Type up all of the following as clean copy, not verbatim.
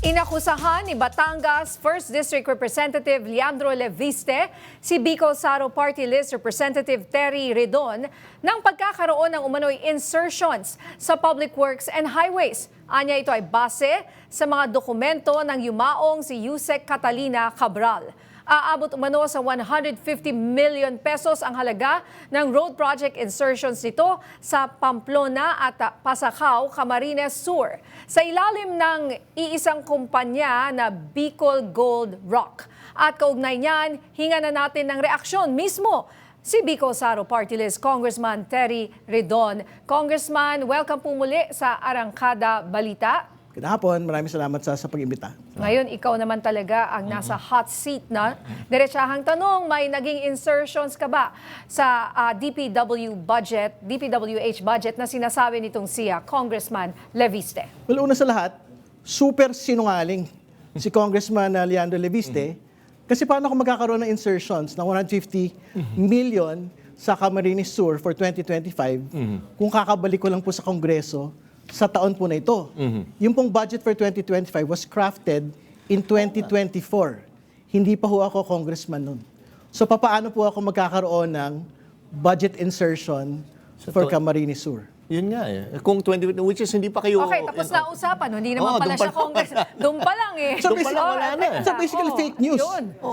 Inakusahan ni Batangas 1st District Representative Leandro Leviste si Bicol Saro Party List Representative Terry Redon ng pagkakaroon ng umano'y insertions sa Public Works and Highways. Anya ito ay base sa mga dokumento ng yumaong si Yusek Catalina Cabral. Aabot umano sa 150 million pesos ang halaga ng road project insertions nito sa Pamplona at Pasacao, Camarines Sur sa ilalim ng iisang kumpanya na Bicol Gold Rock. At kaugnay niyan, hinga na natin ng reaksyon mismo si Bicol Saro Party List Congressman Terry Redon. Congressman, welcome po muli sa Arangkada Balita. Kahapon, maraming salamat sa pag-imbita. Ngayon, ikaw naman talaga ang nasa hot seat na. Diretsahang tanong, may naging insertions ka ba sa DPWH budget na sinasabi nitong siya, Congressman Leviste? Well, una sa lahat, super sinungaling si Congressman Leandro Leviste. Kasi paano ako magkakaroon ng insertions ng 150 million sa Camarines Sur for 2025 kung kakabalik ko lang po sa Kongreso sa taon po na ito. Yung pong budget for 2025 was crafted in 2024. Hindi pa ho ako congressman nun. So papaano po ako magkakaroon ng budget insertion for Camarines Sur? Yun nga eh. Kung 20, which is hindi pa kayo... Okay, tapos na usapan. Hindi naman pala siya congressman. Doon pa lang eh. So Doon pa lang wala na. So basically fake news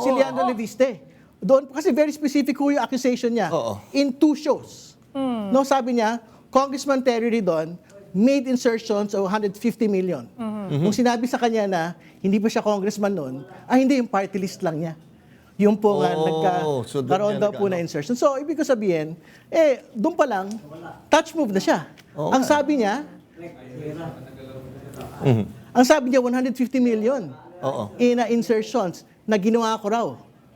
si Leandro Leviste. Doon, kasi very specific ho yung accusation niya in 2 shows. No, sabi niya, Congressman Terry Redon made insertions of 150 million. Kung sinabi sa kanya na hindi pa siya congressman noon, hindi, yung party list lang niya. Yung po nga nagkaroon daw po na insertion. So, ibig ko sabihin, doon pa lang, touch move na siya. Ang sabi niya, 150 million in insertions na ginawa ko raw.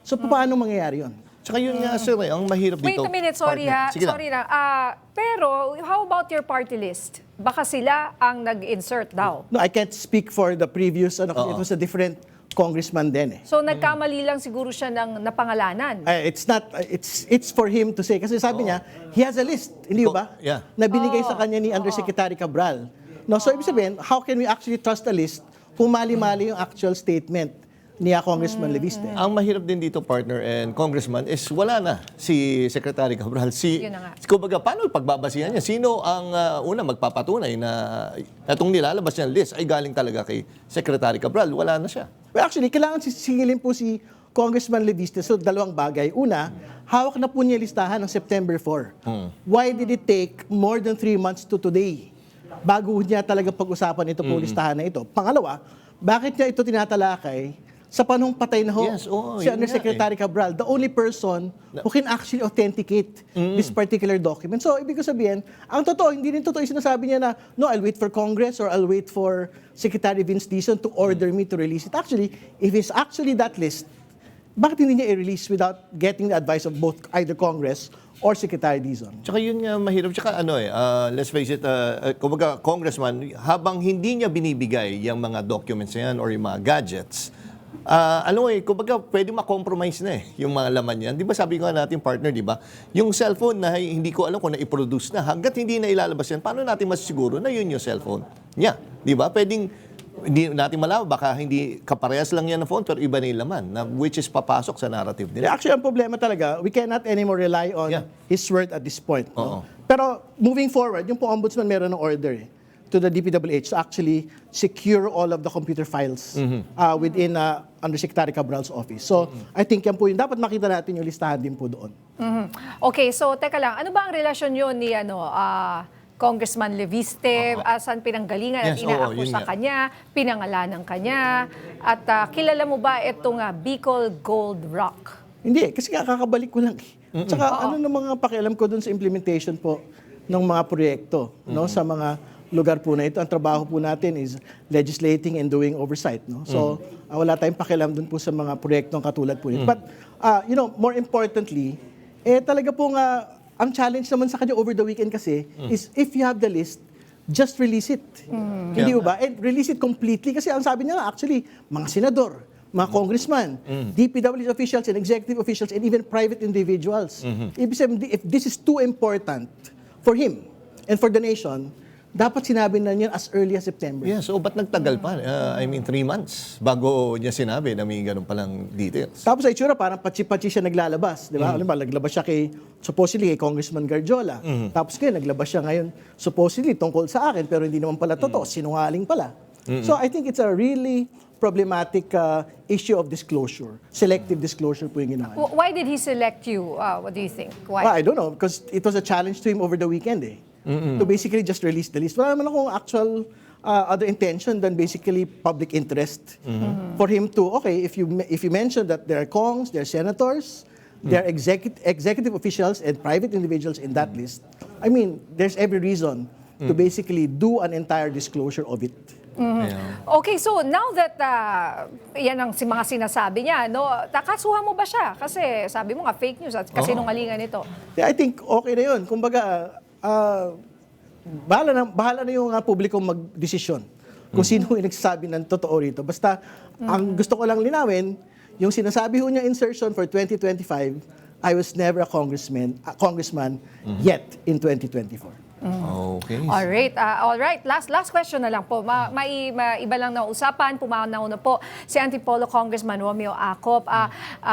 So, paano mangyayari yun? Tsaka yun nga, sir, ang mahirap dito. Wait a minute, sorry ha. Sorry na. Pero, how about your party list? Baka sila ang nag-insert daw. No, I can't speak for the previous, it was a different congressman din eh. So, nagkamali lang siguro siya ng napangalanan. It's not, it's for him to say. Kasi sabi niya, he has a list, hindi ba? Yeah. Na binigay sa kanya ni Undersecretary Cabral. No, so ibig sabihin, how can we actually trust a list kung mali-mali yung actual statement ni Congressman Leviste? Ang mahirap din dito, partner and congressman, is wala na si Secretary Cabral. Yun na nga. Kumbaga, paano pagbabasihan niya? Sino ang una magpapatunay na itong nilalabas niyang list ay galing talaga kay Secretary Cabral? Wala na siya. Well, actually, kailangan singilin po si Congressman Leviste sa dalawang bagay. Una, hawak na po niya listahan ng September 4. Why did it take more than 3 months to today bago niya talaga pag-usapan ito po listahan na ito? Pangalawa, bakit niya ito tinatalakay sa panahong patay na ho si Undersecretary Cabral, the only person who can actually authenticate this particular document. So, ibig ko sabihin, ang totoo, hindi rin totoo yung sinasabi niya na, no, I'll wait for Congress or I'll wait for Secretary Vince Dizon to order me to release it. Actually, if it's actually that list, bakit hindi niya i-release without getting the advice of both either Congress or Secretary Dizon? Tsaka yun nga mahirap. Tsaka let's face it, kumbaga, congressman, habang hindi niya binibigay yung mga documents na yan or yung mga gadgets, kumbaga pwede ma-compromise na yung mga laman yan. Di ba sabi ko nga natin, partner, di ba? Yung cellphone na hindi ko alam kung na-produce na, hanggat hindi na ilalabas yan, paano natin masisiguro na yun yung cellphone niya? Di ba? Pwedeng, hindi natin malaman, baka hindi kaparehas lang yan ng phone, pero iba na yung laman, na which is papasok sa narrative nila. Actually, ang problema talaga, we cannot anymore rely on his word at this point. No? Pero moving forward, yung po ombudsman meron ng order to the DPWH to actually secure all of the computer files within Undersecretary Cabral's office. So, I think yan po yun. Dapat makita natin yung listahan din po doon. Okay, so teka lang. Ano ba ang relasyon yun ni Congressman Leviste? Saan pinanggalingan at inaakus sa kanya? Pinangalanan kanya? At kilala mo ba itong Bicol Gold Rock? Hindi, kasi kakabalik ko lang. Tsaka ano na mga pakialam ko doon sa implementation po ng mga proyekto no, sa mga lugar po na ito. Ang trabaho po natin is legislating and doing oversight. No? So, wala tayong pakialam dun po sa mga proyektong katulad po nito. But, more importantly, talaga po nga, ang challenge naman sa kanya over the weekend kasi is if you have the list, just release it. Hindi ba? And release it completely kasi ang sabi niya nga, actually, mga senador, mga congressman, DPWH officials and executive officials and even private individuals. If this is too important for him and for the nation, dapat sinabi na niya as early as September. Yeah, so ba't nagtagal pa? I mean, 3 months bago niya sinabi na may ganun palang details. Tapos sa itsura, parang patsi-patsi siya naglalabas. Di ba? Alam ba, naglabas siya supposedly kay Congressman Garjola. Tapos ngayon, naglabas siya ngayon supposedly tungkol sa akin, pero hindi naman pala totoo. Sinungaling pala. So I think it's a really problematic issue of disclosure. Selective disclosure po yung ginawa. Why did he select you? What do you think? Well, Why? I don't know, because it was a challenge to him over the weekend eh. To basically just release the list. Wala naman akong actual other intention than basically public interest. For him to, okay, if you mention that there are Kongs, there are senators, there are executive officials and private individuals in that list, I mean, there's every reason to basically do an entire disclosure of it. Yeah. Okay, so now that yan ang mga sinasabi niya, no, kasuhan mo ba siya? Kasi sabi mo nga fake news at kasinungalingan ito. Yeah, I think okay na yun. Kumbaga, bahala na yung publiko magdesisyon kung sino yung nagsasabi ng totoo rito. Basta, ang gusto ko lang linawin, yung sinasabi ho niya insertion for 2025, I was never a congressman yet in 2024. Okay. All right. Last question na lang po. Iba lang na usapan. Pumanauna po si Antipolo Congressman Romeo Acop.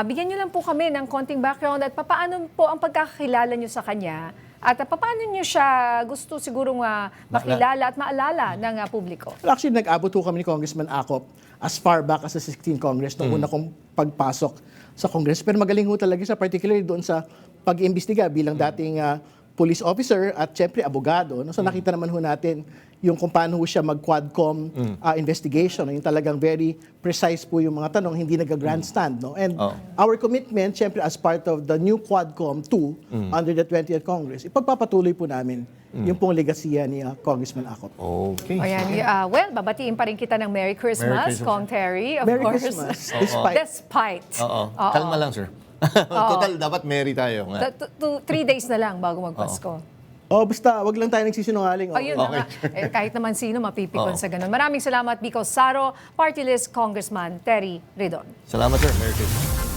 Bigyan niyo lang po kami ng konting background at paano po ang pagkakakilala niyo sa kanya at paano niyo siya gusto sigurong makilala at maalala ng publiko. Well, actually, nag-abot ho kami ni Congressman Acop as far back as the 16th Congress nung una kong pagpasok sa Congress. Pero magaling ho talaga siya, particularly doon sa pag-imbestiga bilang dating police officer at syempre abogado. No? So nakita naman ho natin yung kung paano ho siya mag-quadcom investigation. Yung talagang very precise po yung mga tanong, hindi nag-grandstand. No? And our commitment, syempre as part of the new Quadcom 2 under the 20th Congress, ipagpapatuloy po namin yung pong legasiya ni Congressman Acop. Okay. Ayan, well, babatiin pa rin kita ng Merry Christmas, Kong Terry, of Merry course. Christmas. Despite. Oo. Kalma lang, sir. Total, dapat merry tayo. 3 days na lang bago magpasko. Basta wag lang tayo nagsisinungaling. Ayun na nga. Kahit naman sino mapipikon sa ganun. Maraming salamat, Bicol Saro, Party List Congressman Terry Ridon. Salamat, sir. Merry Christmas.